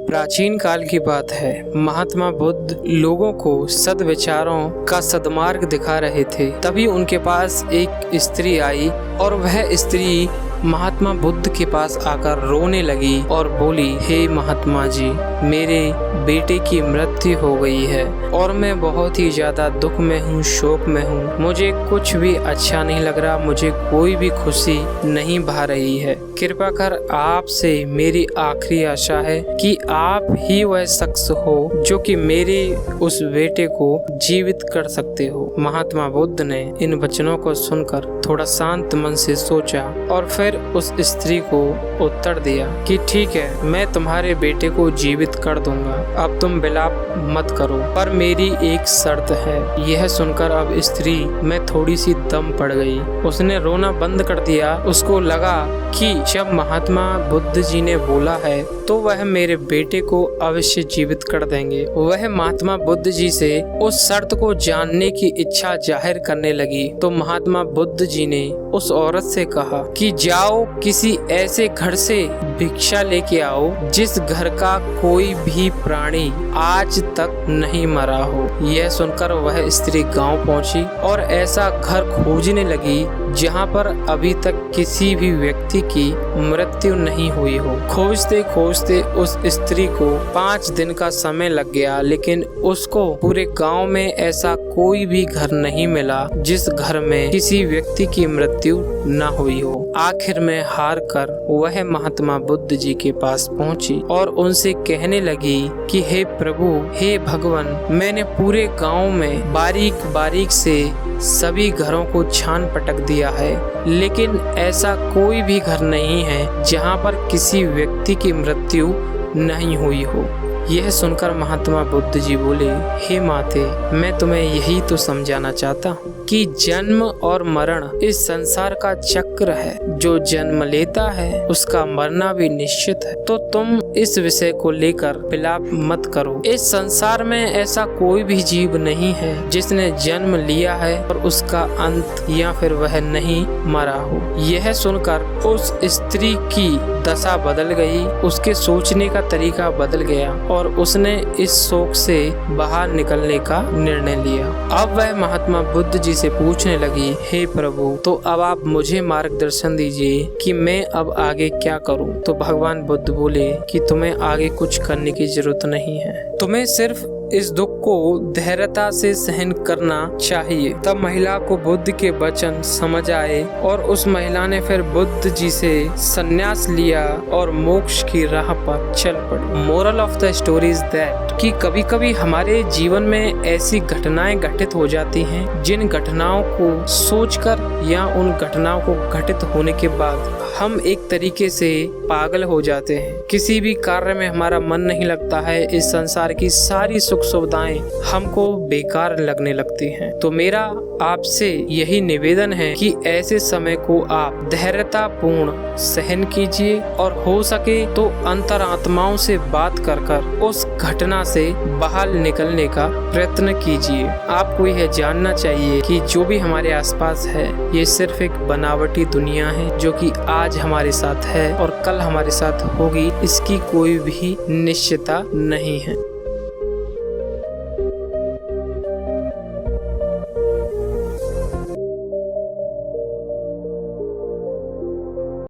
प्राचीन काल की बात है। महात्मा बुद्ध लोगों को सद्विचारों का सद्मार्ग दिखा रहे थे। तभी उनके पास एक स्त्री आई और वह स्त्री महात्मा बुद्ध के पास आकर रोने लगी और बोली, हे महात्मा जी, मेरे बेटे की मृत्यु हो गई है और मैं बहुत ही ज्यादा दुख में हूँ, शोक में हूँ। मुझे कुछ भी अच्छा नहीं लग रहा, मुझे कोई भी खुशी नहीं भा रही है। कृपा कर आपसे मेरी आखिरी आशा है कि आप ही वह शख्स हो जो कि मेरे उस बेटे को जीवित कर सकते हो। महात्मा बुद्ध ने इन वचनों को सुनकर थोड़ा शांत मन से सोचा और फिर उस स्त्री को उत्तर दिया कि ठीक है, मैं तुम्हारे बेटे को जीवित कर दूंगा, अब तुम विलाप मत करो, पर मेरी एक शर्त है। यह सुनकर अब स्त्री में थोड़ी सी दम पड़ गई। उसने रोना बंद कर दिया। उसको लगा कि जब महात्मा बुद्ध जी ने बोला है तो वह मेरे बेटे को अवश्य जीवित कर देंगे। वह महात्मा बुद्ध जी से उस शर्त को जानने की इच्छा जाहिर करने लगी। तो महात्मा बुद्ध जी ने उस औरत से कहा कि जाओ किसी ऐसे घर से भिक्षा लेके आओ जिस घर का कोई भी प्राणी आज तक नहीं मरा हो। यह सुनकर वह स्त्री गांव पहुंची और ऐसा घर खोजने लगी जहां पर अभी तक किसी भी व्यक्ति की मृत्यु नहीं हुई हो। खोजते खोजते उस स्त्री को 5 दिन का समय लग गया, लेकिन उसको पूरे गांव में ऐसा कोई भी घर नहीं मिला जिस घर में किसी व्यक्ति की मृत्यु न हुई हो। आखिर में हार कर वह महात्मा बुद्ध जी के पास पहुंची और उनसे कहने लगी कि हे प्रभु, हे भगवान, मैंने पूरे गांव में बारीक बारीक से सभी घरों को छान पटक दिया है, लेकिन ऐसा कोई भी घर नहीं है जहां पर किसी व्यक्ति की मृत्यु नहीं हुई हो। यह सुनकर महात्मा बुद्ध जी बोले, हे माते, मैं तुम्हें यही तो समझाना चाहता हूँ कि जन्म और मरण इस संसार का चक्र है। जो जन्म लेता है उसका मरना भी निश्चित है। तो तुम इस विषय को लेकर विलाप मत करो। इस संसार में ऐसा कोई भी जीव नहीं है जिसने जन्म लिया है और उसका अंत या फिर वह नहीं मरा हो। यह सुनकर उस स्त्री की दशा बदल गई, उसके सोचने का तरीका बदल गया और उसने इस शोक से बाहर निकलने का निर्णय लिया। अब वह महात्मा बुद्ध जी से पूछने लगी, हे प्रभु, तो अब आप मुझे मार्गदर्शन दीजिए कि मैं अब आगे क्या करूं। तो भगवान बुद्ध बोले कि तुम्हें आगे कुछ करने की जरूरत नहीं है, तुम्हें सिर्फ इस दुख को धैर्यता से सहन करना चाहिए। तब महिला को बुद्ध के वचन समझ आए और उस महिला ने फिर बुद्ध जी से संन्यास लिया और मोक्ष की राह पर चल पड़ी। Moral of the story is that कि कभी कभी हमारे जीवन में ऐसी घटनाएं घटित हो जाती हैं जिन घटनाओं को सोचकर या उन घटनाओं को घटित होने के बाद हम एक तरीके से पागल हो जाते हैं। किसी भी कार्य में हमारा मन नहीं लगता है। इस संसार की सारी सुख सुविधाएं हमको बेकार लगने लगती हैं। तो मेरा आपसे यही निवेदन है कि ऐसे समय को आप धैर्यता पूर्ण सहन कीजिए और हो सके तो अंतरात्माओं से बात कर उस घटना से बाहर निकलने का प्रयत्न कीजिए। आपको यह जानना चाहिए कि जो भी हमारे आसपास है ये सिर्फ एक बनावटी दुनिया है जो कि आज हमारे साथ है और कल हमारे साथ होगी, इसकी कोई भी निश्चितता नहीं है।